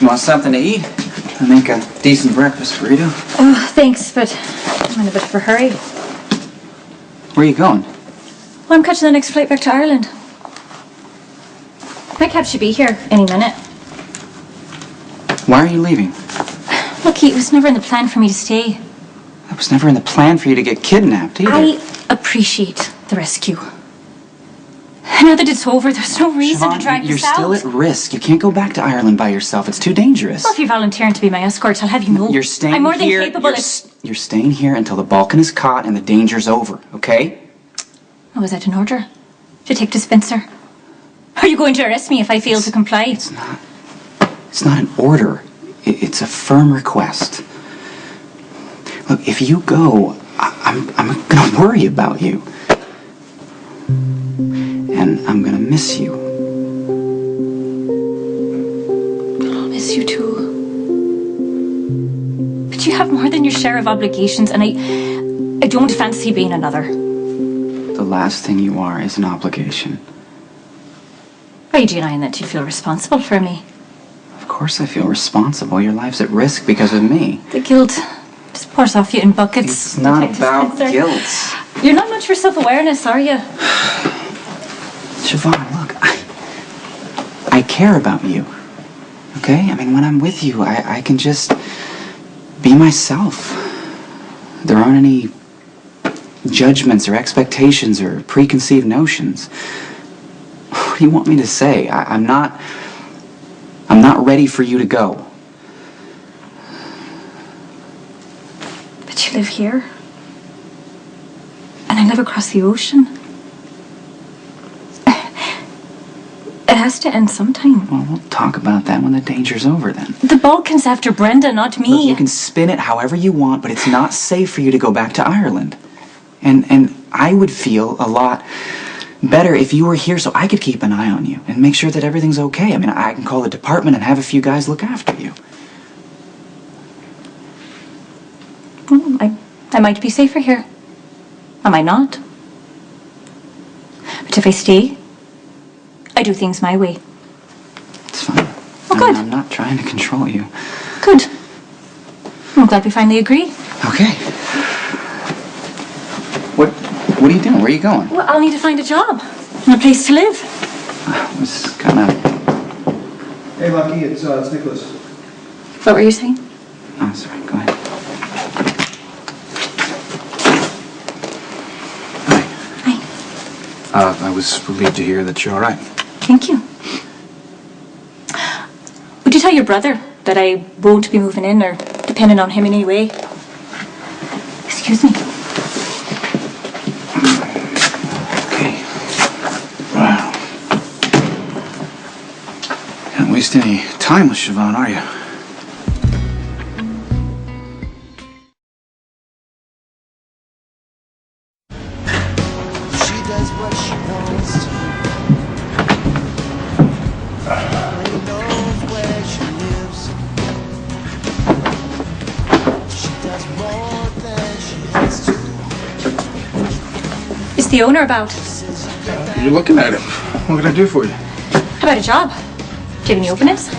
You want something to eat? I'll make a decent breakfast burrito. Oh, thanks, but I'm in a bit of a hurry. Where are you going? Well, I'm catching the next flight back to Ireland. My cab should be here any minute. Why are you leaving? Look, it was never in the plan for me to stay. It was never in the plan for you to get kidnapped either. I appreciate the rescue. Now that it's over, there's no reason to drag this out. You're still at risk. You can't go back to Ireland by yourself. It's too dangerous. Well, if you're volunteering to be my escort, I'll have you know. You're staying I'm more than here. capable You're staying here until the Balkan is caught and the danger's over, okay? Oh, was that an order? To take to Spencer? Are you going to arrest me if I fail to comply? It's not an order. It's a firm request. Look, if you go, I'm gonna worry about you. And I'm gonna miss you. I'll miss you too. But you have more than your share of obligations, and I don't fancy being another. The last thing you are is an obligation. Are you denying that you feel responsible for me? Of course I feel responsible. Your life's at risk because of me. The guilt just pours off you in buckets. It's not about guilt. You're not much for self-awareness, are you? Siobhan, look, I care about you. Okay? I mean, when I'm with you, I can just be myself. There aren't any judgments or expectations or preconceived notions. What do you want me to say? I'm not ready for you to go. But you live here. And I live across the ocean. It has to end sometime. Well, we'll talk about that when the danger's over then. The Balkan's after Brenda, not me. Look, you can spin it however you want, but it's not safe for you to go back to Ireland. And I would feel a lot better if you were here so I could keep an eye on you and make sure that everything's okay. I mean, I can call the department and have a few guys look after you. Well, I might be safer here. I might not. But if I stay, I do things my way. It's fine. Oh, good. I'm not trying to control you. Good. I'm glad we finally agree. Okay. What are you doing? Where are you going? Well, I'll need to find a job and a place to live. I was kind of... Hey, Lucky, it's Nicholas. What were you saying? Oh, sorry. Go ahead. Hi. Hi. I was relieved to hear that you're all right. Thank you. Would you tell your brother that I won't be moving in or depending on him in any way? Excuse me. Okay. Wow. Can't waste any time with Siobhan, are you? She does what she wants to. Nobody knows where she lives. She does more than she has to. Is the owner about? You're looking at him. What can I do for you? How about a job? Do you have any openings?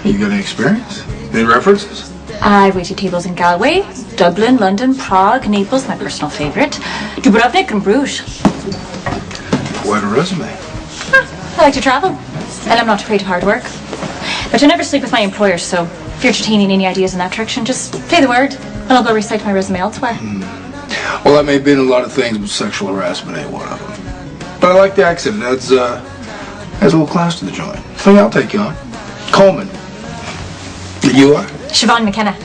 You got any experience? Any references? I waited tables in Galway, Dublin, London, Prague, Naples, my personal favourite, Dubrovnik and Bruges. Quite a resume. I like to travel, and I'm not afraid of hard work. But I never sleep with my employers, so if you're entertaining any ideas in that direction, just say the word, and I'll go recite my resume elsewhere. Well, that may have been a lot of things, but sexual harassment ain't one of them. But I like the accent. Adds a little class to the joint. So yeah, I'll take you on. Coleman. You are? Siobhan McKenna.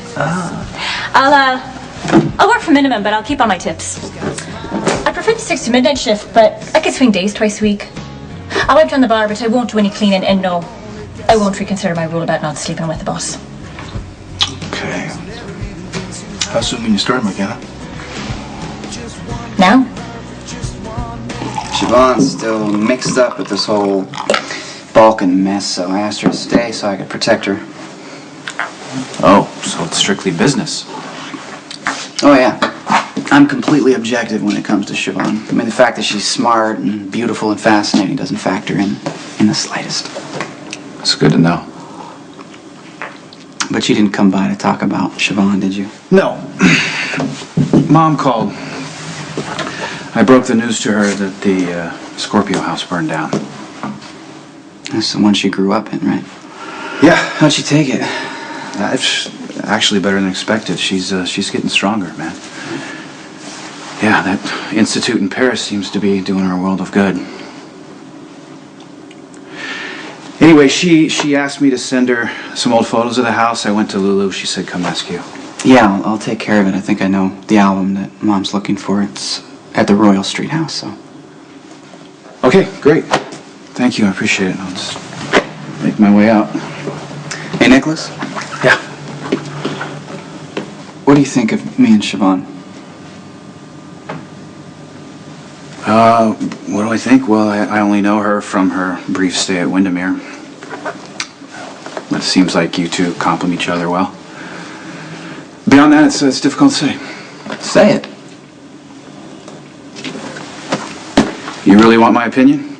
I'll work for minimum, but I'll keep on my tips. I prefer the 6 to midnight shift, but I could swing days twice a week. I'll wipe down the bar, but I won't do any cleaning, and no, I won't reconsider my rule about not sleeping with the boss. Okay. How soon can you start, McKenna? Now? Siobhan's still mixed up with this whole Balkan mess, so I asked her to stay so I could protect her. Oh, so it's strictly business. Oh, yeah. I'm completely objective when it comes to Siobhan. I mean, the fact that she's smart and beautiful and fascinating doesn't factor in the slightest. It's good to know. But you didn't come by to talk about Siobhan, did you? No. Mom called. I broke the news to her that the Scorpio house burned down. That's the one she grew up in, right? Yeah. How'd she take it? It's actually better than expected. She's getting stronger, man. Yeah, that institute in Paris seems to be doing her a world of good. Anyway, she asked me to send her some old photos of the house. I went to Lulu. She said, come ask you. Yeah, I'll take care of it. I think I know the album that Mom's looking for. It's at the Royal Street house, so. Okay, great. Thank you. I appreciate it. I'll just make my way out. Hey, Nicholas? Yeah. What do you think of me and Siobhan? What do I think? Well, I only know her from her brief stay at Windermere. It seems like you two complement each other well. Beyond that, it's difficult to say. Say it. You really want my opinion?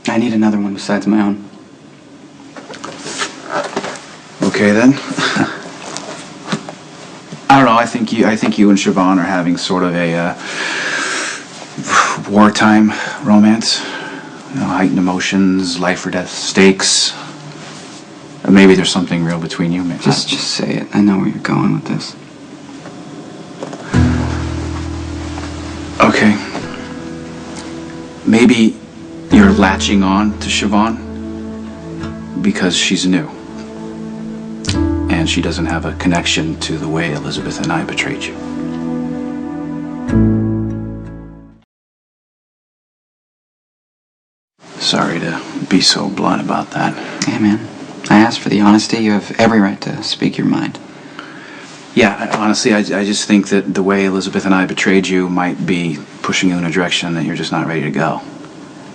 I need another one besides my own. Okay, then. I don't know. I think you and Siobhan are having sort of a wartime romance. You know, heightened emotions, life or death stakes. Maybe there's something real between you. Maybe. Just say it. I know where you're going with this. Okay. Maybe you're latching on to Siobhan because she's new. And she doesn't have a connection to the way Elizabeth and I betrayed you. Sorry to be so blunt about that. Hey, man. I asked for the honesty. You have every right to speak your mind. Yeah, honestly, I just think that the way Elizabeth and I betrayed you might be pushing you in a direction that you're just not ready to go.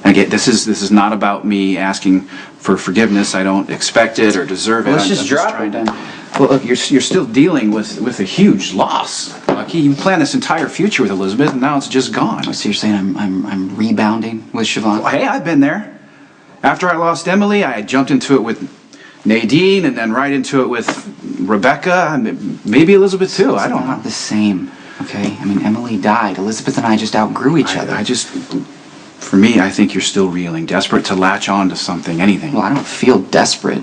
Again, this is not about me asking for forgiveness. I don't expect it or deserve it. Let's just drop it then. Well, look, you're still dealing with a huge loss. Lucky, you planned this entire future with Elizabeth, and now it's just gone. So you're saying I'm rebounding with Siobhan? Well, hey, I've been there. After I lost Emily, I jumped into it with Nadine, and then right into it with Rebecca, and maybe Elizabeth too. I don't know. Not the same, okay? I mean, Emily died. Elizabeth and I just outgrew each other. For me, I think you're still reeling, desperate to latch on to something, anything. Well, I don't feel desperate.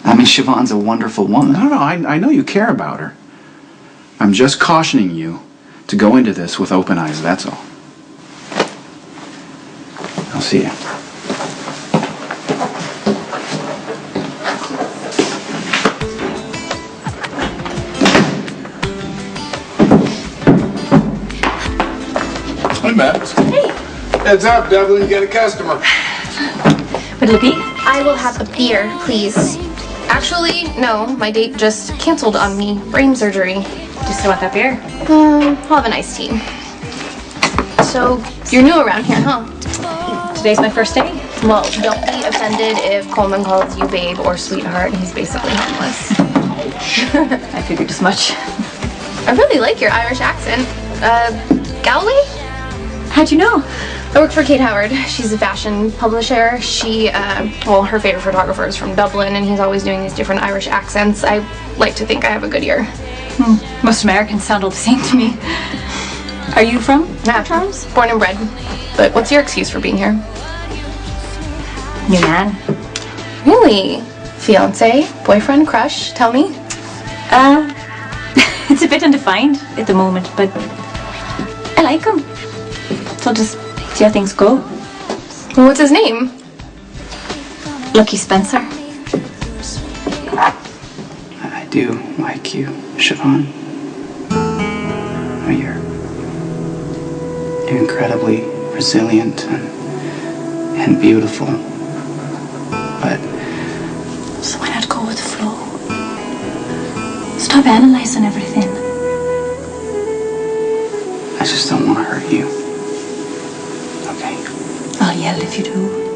I mean, Siobhan's a wonderful woman. No, I know you care about her. I'm just cautioning you to go into this with open eyes, that's all. I'll see you. Hi, Max. Hey, Heads up, Devlin, you got a customer. what'll it be? I will have a beer, please. Actually, no, my date just canceled on me. Brain surgery. Just want that beer. I'll have an iced tea. So, you're new around here, huh? Today's my first day. Well, don't be offended if Coleman calls you babe or sweetheart. He's basically homeless. I figured as much. I really like your Irish accent. Galloway? How'd you know? I work for Kate Howard. She's a fashion publisher. She, her favorite photographer is from Dublin, and he's always doing these different Irish accents. I like to think I have a good ear. Most Americans sound all the same to me. Are you from Charles? Born and bred. But what's your excuse for being here? New man. Really? Fiance? Boyfriend? Crush? Tell me. It's a bit undefined at the moment, but I like him. So just see how things go. What's his name? Lucky Spencer. I do like you, Siobhan. Oh, you're incredibly resilient and beautiful. But So why not go with the flow? Stop analyzing everything. I just don't want to hurt you. Okay? I'll yell if you do.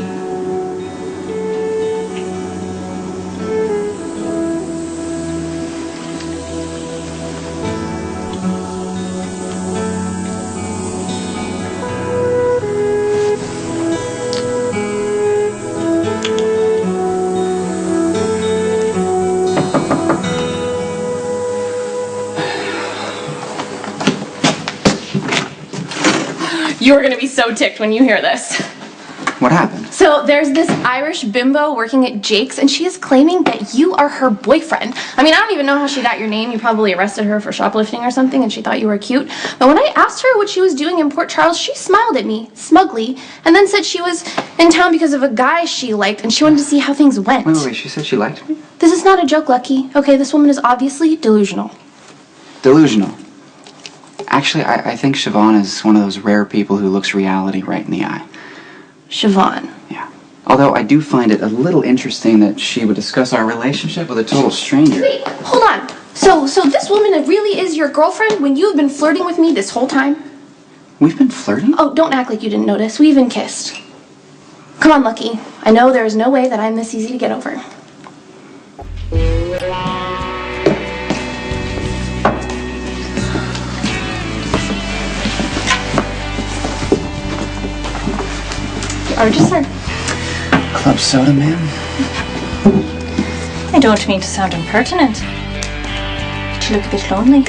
You're gonna be so ticked when you hear this. What happened? So there's this Irish bimbo working at Jake's, and she is claiming that you are her boyfriend. I mean, I don't even know how she got your name. You probably arrested her for shoplifting or something, and she thought you were cute. But when I asked her what she was doing in Port Charles, she smiled at me, smugly, and then said she was in town because of a guy she liked, and she wanted to see how things went. Wait, she said she liked me? This is not a joke, Lucky. Okay, this woman is obviously delusional. Delusional. Actually, I think Siobhan is one of those rare people who looks reality right in the eye. Siobhan. Yeah. Although I do find it a little interesting that she would discuss our relationship with a total stranger. Wait, hold on. So this woman really is your girlfriend when you've been flirting with me this whole time? We've been flirting? Oh, don't act like you didn't notice. We even kissed. Come on, Lucky. I know there is no way that I'm this easy to get over. Order, sir. Club soda, ma'am? I don't mean to sound impertinent, but you look a bit lonely.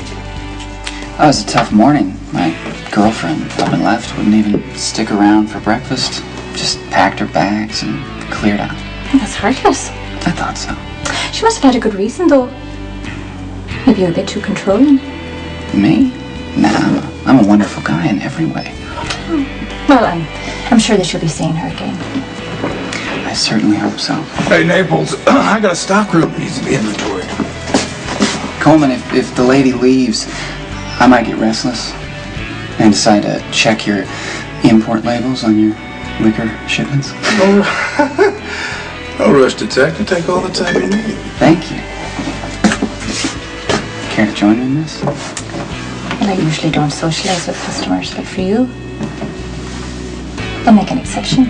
Oh, it was a tough morning. My girlfriend up and left, wouldn't even stick around for breakfast. Just packed her bags and cleared out. That's heartless. I thought so. She must have had a good reason, though. Maybe you're a bit too controlling. Me? Nah, I'm a wonderful guy in every way. Well, I'm sure that you'll be seeing her again. I certainly hope so. Hey, Naples, I got a stockroom that needs to be inventoried. Coleman, if the lady leaves, I might get restless and decide to check your import labels on your liquor shipments. No rush, detective. Take all the time you need. Thank you. Care to join me in this? Well, I usually don't socialize with customers, but for you, I'll make an exception.